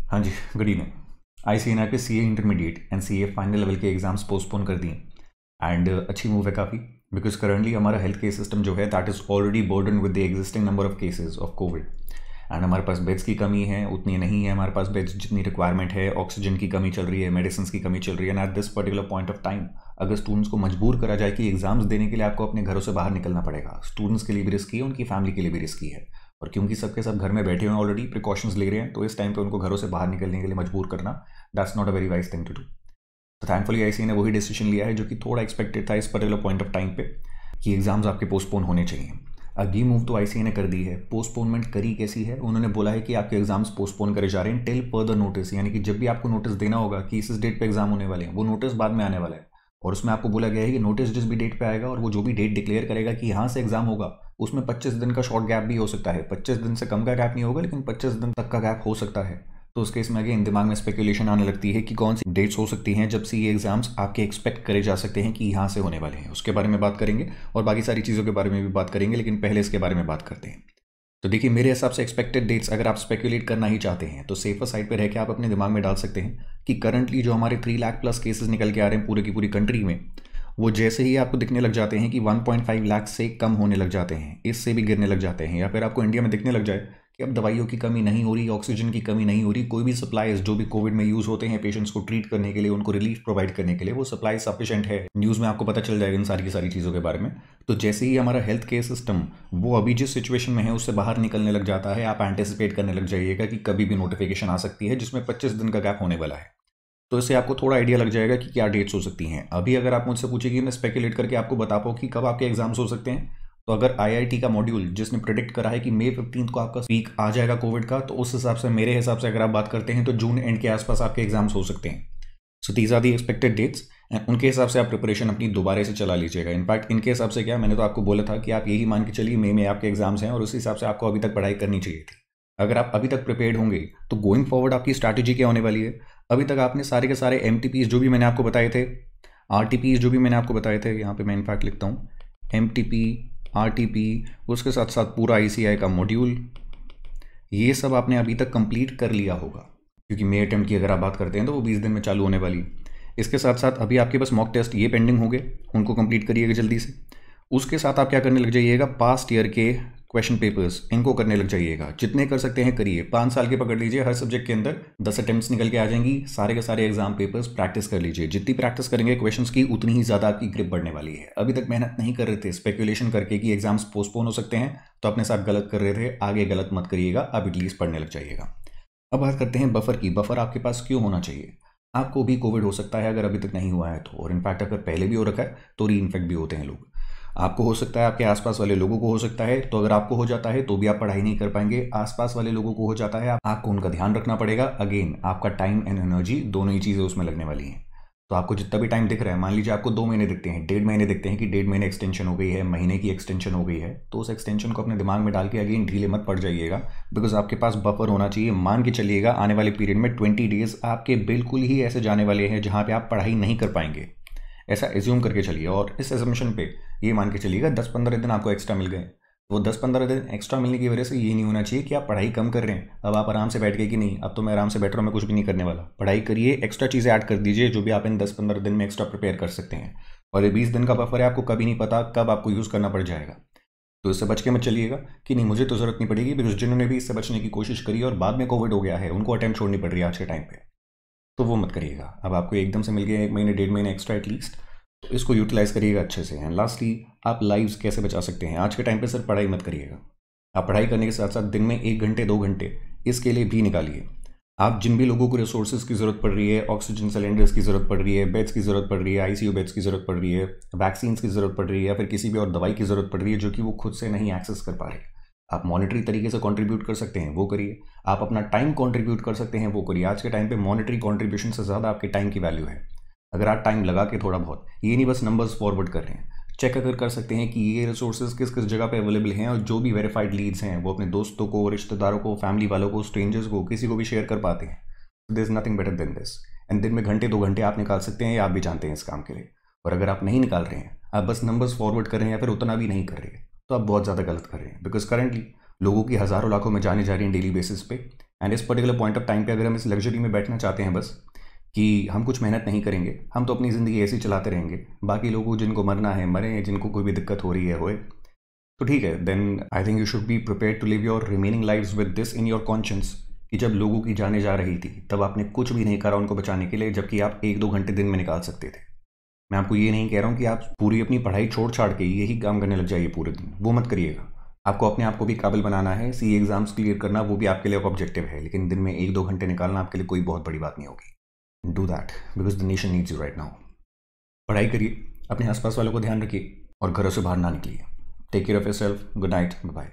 हाँ जी, good evening. आईसीएनआर पे CA intermediate and CA final level के एग्जाम्स पोस्टपोन कर दिए एंड अच्छी मूव है काफ़ी। बिकॉज करंटली हमारा हेल्थ केयर सिस्टम जो है that is already burden with the existing number of cases of COVID and हमारे पास बेड्स की कमी है, उतनी नहीं है हमारे पास बेड्स जितनी रिक्वायरमेंट है। ऑक्सीजन की कमी चल रही है, मेडिसिन की कमी चल रही है। And at this particular point of time अगर स्टूडेंट्स को मजबूर करा जाए कि एग्जाम्स देने के लिए आपको अपने घरों से बाहर निकलना पड़ेगा, स्टूडेंट्स के लिए भी रिस्की है, उनकी फैमिली के लिए भी रिस्की है। और क्योंकि सबके सब घर में बैठे हुए हैं, ऑलरेडी प्रिकॉशंस ले रहे हैं, तो इस टाइम पे उनको घरों से बाहर निकलने के लिए मजबूर करना that's not a very wise thing to do. तो थैंकफुली आईसीए ने वही डिसीजन लिया है जो कि थोड़ा एक्सपेक्टेड था इस पर्टिकुलर पॉइंट ऑफ टाइम पे, कि एग्जाम्स आपके पोस्टपोन होने चाहिए। अब ये मूव तो आईसीए ने कर दी है। पोस्टपोनमेंट करी कैसी है, उन्होंने बोला है कि आपके एग्जाम्स पोस्टपोन करे जा रहे हैं टिल फर्दर नोटिस, यानी कि जब भी आपको नोटिस देना होगा कि इस डेट पे एग्जाम होने वाले हैं, वो नोटिस बाद में आने वाला है। और उसमें आपको बोला गया है कि नोटिस जिस भी डेट पे आएगा और वो जो भी डेट डिक्लेयर करेगा कि यहाँ से एग्जाम होगा, उसमें 25 दिन का शॉर्ट गैप भी हो सकता है। 25 दिन से कम का गैप नहीं होगा, लेकिन 25 दिन तक का गैप हो सकता है। तो उस केस में अगेन दिमाग में स्पेकुलेशन आने लगती है कि कौन सी डेट्स हो सकती हैं जब से ये एग्जाम्स आपके एक्सपेक्ट करे जा सकते हैं कि यहाँ से होने वाले हैं। उसके बारे में बात करेंगे और बाकी सारी चीज़ों के बारे में भी बात करेंगे, लेकिन पहले इसके बारे में बात करते हैं। तो देखिए, मेरे हिसाब से एक्सपेक्टेड डेट्स अगर आप स्पेकुलेट करना ही चाहते हैं तो सेफर साइड पे रह के आप अपने दिमाग में डाल सकते हैं कि करंटली जो हमारे 3 लाख प्लस केसेस निकल के आ रहे हैं पूरे की पूरी कंट्री में, वो जैसे ही आपको दिखने लग जाते हैं कि 1.5 लाख से कम होने लग जाते हैं, इससे भी गिरने लग जाते हैं, या फिर आपको इंडिया में दिखने लग जाए कि अब दवाइयों की कमी नहीं हो रही, ऑक्सीजन की कमी नहीं हो रही, कोई भी सप्लाईज जो भी कोविड में यूज़ होते हैं पेशेंट्स को ट्रीट करने के लिए, उनको रिलीफ प्रोवाइड करने के लिए, वो सप्लाई सफिशिएंट है, न्यूज़ में आपको पता चल जाएगा इन सारी की सारी चीज़ों के बारे में। तो जैसे ही हमारा हेल्थ केयर सिस्टम वो अभी जिस सिचुएशन में है उससे बाहर निकलने लग जाता है, आप एंटिसिपेट करने लग जाइएगा कि कभी भी नोटिफिकेशन आ सकती है जिसमें 25 दिन का गैप होने वाला है। तो इससे आपको थोड़ा आइडिया लग जाएगा कि क्या डेट्स हो सकती हैं। अभी अगर आप मुझसे पूछे कि मैं स्पेकुलेट करके आपको बता पाऊँ कि कब आपके एग्जाम्स हो सकते हैं, तो अगर आईआईटी का मॉड्यूल जिसने प्रिडिक्ट करा है कि मई 15 को आपका पीक आ जाएगा कोविड का, तो उस हिसाब से, मेरे हिसाब से अगर आप बात करते हैं तो जून एंड के आसपास आपके एग्जाम्स हो सकते हैं। So these are the expected dates and उनके हिसाब से आप प्रिपरेशन अपनी दोबारा से चला लीजिएगा। इनफैक्ट इनके हिसाब से क्या, मैंने तो आपको बोला था कि आप यही मान के चलिए मई में आपके एग्जाम्स हैं और उस हिसाब से आपको अभी तक पढ़ाई करनी चाहिए थी। अगर आप अभी तक प्रिपेयर्ड होंगे तो गोइंग फॉरवर्ड आपकी स्ट्रैटेजी क्या होने वाली है। अभी तक आपने सारे के सारे एमटीपीज जो भी मैंने आपको बताए थे, आरटीपीज जो भी मैंने आपको बताए थे, यहाँ पे मैं इनफैक्ट लिखता हूँ एमटीपी, आरटीपी, उसके साथ साथ पूरा आईसीआई का मॉड्यूल, ये सब आपने अभी तक कंप्लीट कर लिया होगा, क्योंकि मे अटेम्प्ट की अगर आप बात करते हैं तो वो 20 दिन में चालू होने वाली। इसके साथ साथ अभी आपके पास मॉक टेस्ट ये पेंडिंग होंगे, उनको कंप्लीट करिएगा जल्दी से। उसके साथ आप क्या करने लग जाइएगा, पास्ट ईयर के क्वेश्चन पेपर्स इनको करने लग जाइएगा, जितने कर सकते हैं करिए। 5 साल के पकड़ लीजिए, हर सब्जेक्ट के अंदर 10 अटेम्प्ट्स निकल के आ जाएंगी। सारे के सारे एग्जाम पेपर्स प्रैक्टिस कर लीजिए। जितनी प्रैक्टिस करेंगे क्वेश्चंस की, उतनी ही ज़्यादा आपकी ग्रिप बढ़ने वाली है। अभी तक मेहनत नहीं कर रहे थे स्पेकुलेशन करके कि एग्जाम्स पोस्टपोन हो सकते हैं, तो अपने साथ गलत कर रहे थे। आगे गलत मत करिएगा, अब एटलीस्ट पढ़ने लग जाइएगा। अब बात करते हैं बफर की। बफर आपके पास क्यों होना चाहिए। आपको भी कोविड हो सकता है अगर अभी तक नहीं हुआ है तो, और इनफैक्ट अगर पहले भी हो रखा है तो री इन्फेक्ट भी होते हैं लोग। आपको हो सकता है, आपके आसपास वाले लोगों को हो सकता है, तो अगर आपको हो जाता है तो भी आप पढ़ाई नहीं कर पाएंगे। आसपास वाले लोगों को हो जाता है, आपको उनका ध्यान रखना पड़ेगा। अगेन आपका टाइम एंड एनर्जी दोनों ही चीज़ें उसमें लगने वाली हैं। तो आपको जितना भी टाइम दिख रहा है, मान लीजिए आपको 2 महीने दिखते हैं, 1.5 महीने दिखते हैं कि 1.5 महीने एक्सटेंशन हो गई है, महीने की एक्सटेंशन हो गई है, तो उस एक्सटेंशन को अपने दिमाग में डाल के अगेन ढीले मत पड़ जाइएगा। बिकॉज आपके पास बफर होना चाहिए। मान के चलिएगा आने वाले पीरियड में 20 डेज आपके बिल्कुल ही ऐसे जाने वाले हैं जहाँ पे आप पढ़ाई नहीं कर पाएंगे। ऐसा एज्यूम करके चलिए, और इस एजम्पशन पे ये मान के चलिएगा 10-15 दिन आपको एक्स्ट्रा मिल गए। वो 10-15 दिन एक्स्ट्रा मिलने की वजह से ये नहीं होना चाहिए कि आप पढ़ाई कम कर रहे हैं। अब आप आराम से बैठ गए कि नहीं, अब तो मैं आराम से बैठ रहा हूँ, मैं कुछ भी नहीं करने वाला। पढ़ाई करिए, एक्स्ट्रा चीज़ें ऐड कर दीजिए जो भी आप इन 10-15 दिन में एक्स्ट्रा प्रिपेयर कर सकते हैं। और ये 20 दिन का बफर है, आपको कभी नहीं पता कब आपको यूज़ करना पड़ जाएगा। तो इससे बच के मत चलिएगा कि नहीं मुझे तो ज़रूरत नहीं पड़ेगी, बिकॉज जिन्होंने भी इससे बचने की कोशिश करी और बाद में कोविड हो गया है, उनको अटेम्प्ट छोड़नी पड़ रही है आज के टाइम पे, तो वो मत करिएगा। अब आपको एकदम से मिल गया 1 महीने 1.5 महीने एक्स्ट्रा एटलीस्ट, तो इसको यूटिलाइज करिएगा अच्छे से। एंड लास्टली, आप लाइव्स कैसे बचा सकते हैं। आज के टाइम पे सिर्फ पढ़ाई मत करिएगा, आप पढ़ाई करने के साथ साथ दिन में 1 घंटे 2 घंटे इसके लिए भी निकालिए। आप जिन भी लोगों को रिसोर्सेज की ज़रूरत पड़ रही है, ऑक्सीजन सिलेंडर्स की ज़रूरत पड़ रही है, बेड्स की ज़रूरत पड़ रही है, आईसीयू बेड्स की ज़रूरत पड़ रही है, वैक्सीन की ज़रूरत पड़ रही है, या फिर किसी भी और दवाई की ज़रूरत पड़ रही है जो कि वो खुद से नहीं एक्सेस कर पा रहे, आप मॉनेटरी तरीके से कंट्रीब्यूट कर सकते हैं, वो करिए। आप अपना टाइम कंट्रीब्यूट कर सकते हैं, वो करिए। आज के टाइम पे मॉनेटरी कंट्रीब्यूशन से ज़्यादा आपके टाइम की वैल्यू है। अगर आप टाइम लगा के थोड़ा बहुत, ये नहीं बस नंबर्स फॉरवर्ड कर रहे हैं, चेक अगर कर सकते हैं कि ये रिसोर्सेज किस किस जगह पे अवेलेबल हैं, और जो भी वेरीफाइड लीड्स हैं वो अपने दोस्तों को, रिश्तेदारों को, फैमिली वालों को, स्ट्रेंजर्स को, किसी को भी शेयर कर पाते हैं। This is nothing better than this. And दिन में घंटे 2 घंटे आप निकाल सकते हैं, या आप भी जानते हैं इस काम के लिए। और अगर आप नहीं निकाल रहे हैं, आप बस नंबर्स फॉरवर्ड कर रहे हैं, या फिर उतना भी नहीं कर रहे हैं, तो आप बहुत ज़्यादा गलत कर रहे हैं। बिकॉज करंटली लोगों की हज़ारों लाखों में जाने जा रही हैं डेली बेसिस पे, एंड इस पर्टिकुलर पॉइंट ऑफ टाइम पे अगर हम इस लग्जरी में बैठना चाहते हैं बस कि हम कुछ मेहनत नहीं करेंगे, हम तो अपनी ज़िंदगी ऐसे ही चलाते रहेंगे, बाकी लोगों जिनको मरना है मरें, जिनको कोई भी दिक्कत हो रही है होए, तो ठीक है, then I think you should be prepare to live your remaining lives with this in your conscience कि जब लोगों की जाने जा रही थी तब आपने कुछ भी नहीं करा उनको बचाने के लिए, जबकि आप 1-2 घंटे दिन में निकाल सकते थे। मैं आपको ये नहीं कह रहा हूँ कि आप पूरी अपनी पढ़ाई छोड़ छाड़ के यही काम करने लग जाइए पूरे दिन, वो मत करिएगा। आपको अपने आप को भी काबिल बनाना है, सी एग्जाम्स क्लियर करना वो भी आपके लिए एक ऑब्जेक्टिव है, लेकिन दिन में 1-2 घंटे निकालना आपके लिए कोई बहुत बड़ी बात नहीं होगी। Do that because the nation needs you right now. पढ़ाई करिए, अपने आसपास वालों को ध्यान रखिए और घरों से बाहर ना निकलिए। Take care of yourself, good night, bye.